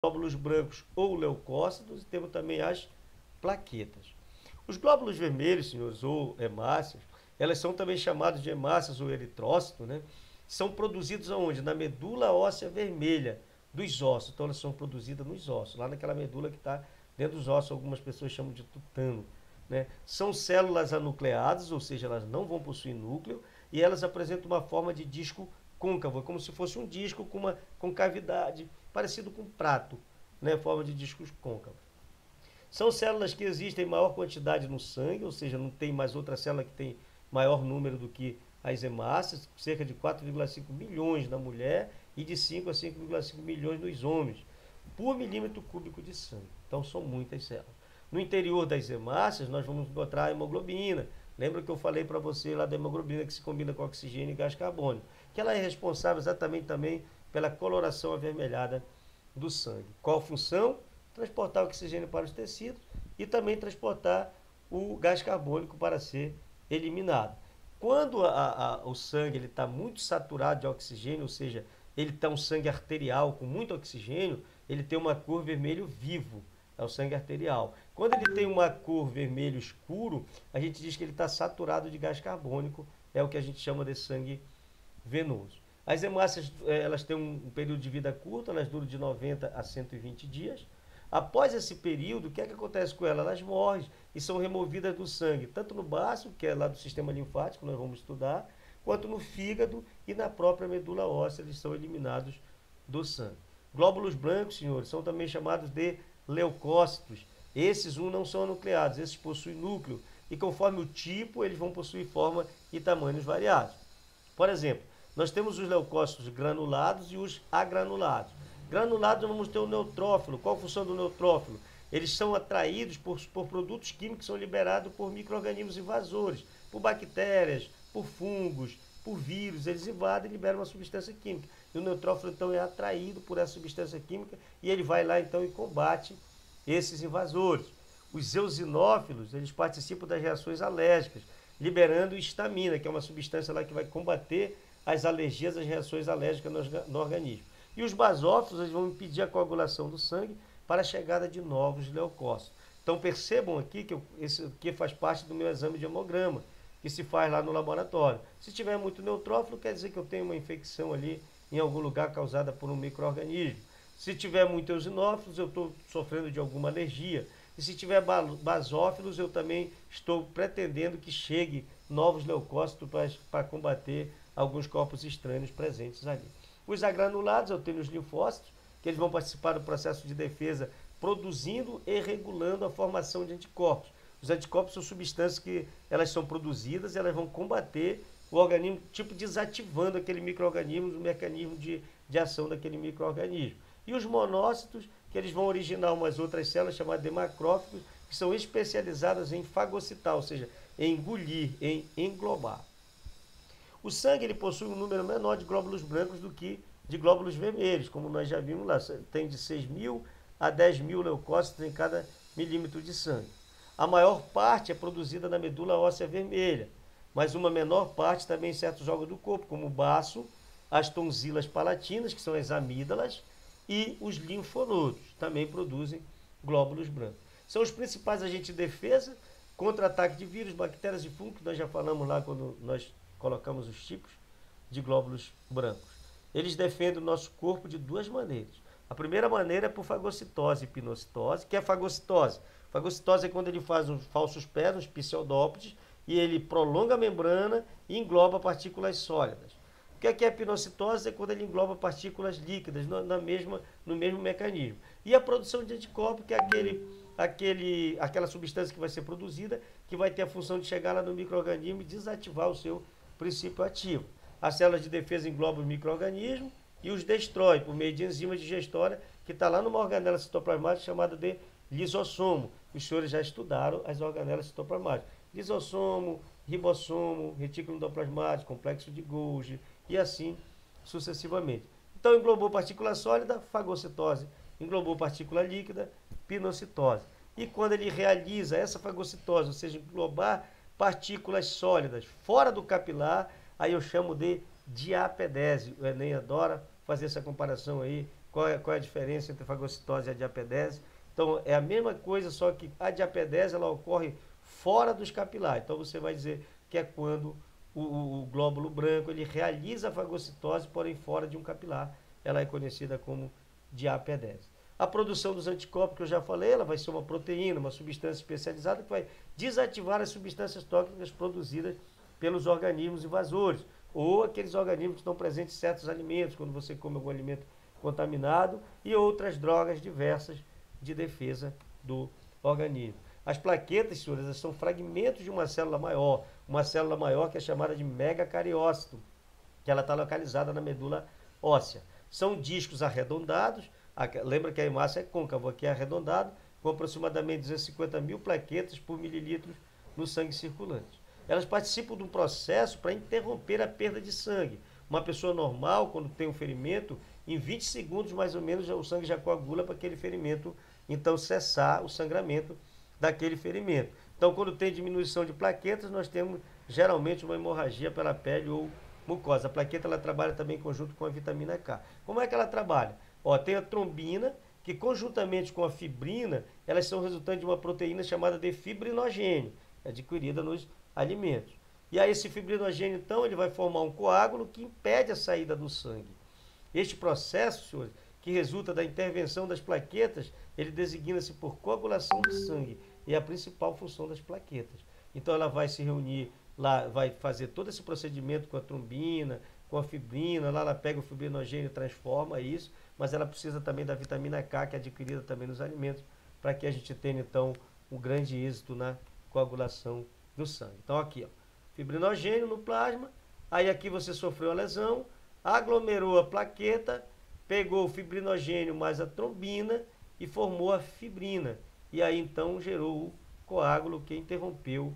glóbulos brancos ou leucócitos, e temos também as plaquetas. Os glóbulos vermelhos, senhores, ou hemácias, elas são também chamadas de hemácias ou eritrócitos, né? São produzidos aonde? Na medula óssea vermelha dos ossos. Então, elas são produzidas nos ossos, lá naquela medula que está dentro dos ossos, algumas pessoas chamam de tutano, né? São células anucleadas, ou seja, elas não vão possuir núcleo, e elas apresentam uma forma de disco côncavo, como se fosse um disco com uma concavidade, parecido com um prato, né? Forma de discos côncavos. São células que existem em maior quantidade no sangue, ou seja, não tem mais outra célula que tem maior número do que as hemácias, cerca de 4,5 milhões na mulher e de 5 a 5,5 milhões nos homens, por milímetro cúbico de sangue. Então, são muitas células. No interior das hemácias, nós vamos encontrar a hemoglobina. Lembra que eu falei para você lá da hemoglobina que se combina com oxigênio e gás carbônico, que ela é responsável exatamente também pela coloração avermelhada do sangue. Qual a função? Transportar oxigênio para os tecidos e também transportar o gás carbônico para ser eliminado. Quando o sangue está muito saturado de oxigênio, ou seja, ele está um sangue arterial com muito oxigênio, ele tem uma cor vermelho vivo, é o sangue arterial. Quando ele tem uma cor vermelho escuro, a gente diz que ele está saturado de gás carbônico, é o que a gente chama de sangue venoso. As hemácias, elas têm um período de vida curto, elas duram de 90 a 120 dias. Após esse período, o que é que acontece com elas? Elas morrem e são removidas do sangue, tanto no baço, que é lá do sistema linfático, nós vamos estudar, quanto no fígado e na própria medula óssea, eles são eliminados do sangue. Glóbulos brancos, senhores, são também chamados de leucócitos. Esses não são anucleados, esses possuem núcleo e conforme o tipo, eles vão possuir forma e tamanhos variados. Por exemplo, nós temos os leucócitos granulados e os agranulados. Granulados, vamos ter o neutrófilo. Qual a função do neutrófilo? Eles são atraídos por produtos químicos que são liberados por micro-organismos invasores, por bactérias, por fungos, por vírus. Eles invadem e liberam uma substância química. E o neutrófilo, então, é atraído por essa substância química e ele vai lá, então, e combate esses invasores. Os eosinófilos, eles participam das reações alérgicas, liberando histamina, que é uma substância lá que vai combater as alergias, as reações alérgicas no organismo. E os basófilos, eles vão impedir a coagulação do sangue para a chegada de novos leucócitos. Então percebam aqui que esse aqui faz parte do meu exame de hemograma, que se faz lá no laboratório. Se tiver muito neutrófilo, quer dizer que eu tenho uma infecção ali em algum lugar causada por um micro-organismo. Se tiver muito eosinófilos, eu estou sofrendo de alguma alergia. E se tiver basófilos, eu também estou pretendendo que chegue novos leucócitos para combater alguns corpos estranhos presentes ali. Os agranulados, eu tenho os linfócitos, que eles vão participar do processo de defesa, produzindo e regulando a formação de anticorpos. Os anticorpos são substâncias que elas são produzidas e elas vão combater o organismo, tipo desativando aquele micro-organismo, o mecanismo de ação daquele micro-organismo. E os monócitos, que eles vão originar umas outras células chamadas de macrófagos, que são especializadas em fagocitar, ou seja, em engolir, em englobar. O sangue ele possui um número menor de glóbulos brancos do que de glóbulos vermelhos, como nós já vimos lá, tem de 6.000 a 10.000 leucócitos em cada milímetro de sangue. A maior parte é produzida na medula óssea vermelha, mas uma menor parte também em certos órgãos do corpo, como o baço, as tonsilas palatinas, que são as amígdalas, e os linfonodos, também produzem glóbulos brancos. São os principais agentes de defesa contra ataque de vírus, bactérias e fungos, que nós já falamos lá quando nós colocamos os tipos de glóbulos brancos. Eles defendem o nosso corpo de duas maneiras. A primeira maneira é por fagocitose e pinocitose. Que é a fagocitose? Fagocitose é quando ele faz uns falsos pés, uns pseudópodes, e ele prolonga a membrana e engloba partículas sólidas. O que é a pinocitose? É quando ele engloba partículas líquidas no mesmo mecanismo. E a produção de anticorpo, que é aquela substância que vai ser produzida, que vai ter a função de chegar lá no micro-organismo e desativar o seu princípio ativo. As células de defesa englobam os micro-organismos e os destrói por meio de enzimas digestórias, que está lá numa organela citoplasmática chamada de lisossomo. Os senhores já estudaram as organelas citoplasmáticas. Lisossomo, ribossomo, retículo endoplasmático, complexo de Golgi e assim sucessivamente. Então englobou partícula sólida, fagocitose. Englobou partícula líquida, pinocitose. E quando ele realiza essa fagocitose, ou seja, englobar partículas sólidas fora do capilar, aí eu chamo de diapedese. O Enem adora fazer essa comparação aí qual é a diferença entre a fagocitose e a diapedese. Então, é a mesma coisa, só que a diapedese ela ocorre fora dos capilares. Então, você vai dizer que é quando o glóbulo branco ele realiza a fagocitose, porém fora de um capilar. Ela é conhecida como diapedese. A produção dos anticorpos, que eu já falei, ela vai ser uma proteína, uma substância especializada que vai desativar as substâncias tóxicas produzidas pelos organismos invasores, ou aqueles organismos que estão presentes em certos alimentos, quando você come algum alimento contaminado, e outras drogas diversas de defesa do organismo. As plaquetas, senhores, elas são fragmentos de uma célula maior que é chamada de megacariócito, que ela está localizada na medula óssea. São discos arredondados, lembra que a hemácia é côncava, aqui é arredondado, com aproximadamente 250 mil plaquetas por mililitro no sangue circulante. Elas participam de um processo para interromper a perda de sangue. Uma pessoa normal, quando tem um ferimento, em 20 segundos mais ou menos o sangue já coagula para aquele ferimento, então cessar o sangramento daquele ferimento. Então, quando tem diminuição de plaquetas, nós temos geralmente uma hemorragia pela pele ou mucosa. A plaqueta ela trabalha também em conjunto com a vitamina K. Como é que ela trabalha? Tem a trombina, que conjuntamente com a fibrina, elas são resultantes de uma proteína chamada de fibrinogênio, adquirida nos alimentos. E aí esse fibrinogênio, então, ele vai formar um coágulo que impede a saída do sangue. Este processo, senhores, que resulta da intervenção das plaquetas, ele designa-se por coagulação de sangue. E é a principal função das plaquetas. Então ela vai se reunir lá, vai fazer todo esse procedimento com a trombina, com a fibrina, lá ela pega o fibrinogênio e transforma isso, mas ela precisa também da vitamina K, que é adquirida também nos alimentos, para que a gente tenha então um grande êxito na coagulação do sangue. Então aqui, fibrinogênio no plasma, aí aqui você sofreu a lesão, aglomerou a plaqueta, pegou o fibrinogênio mais a trombina e formou a fibrina. E aí então gerou o coágulo que interrompeu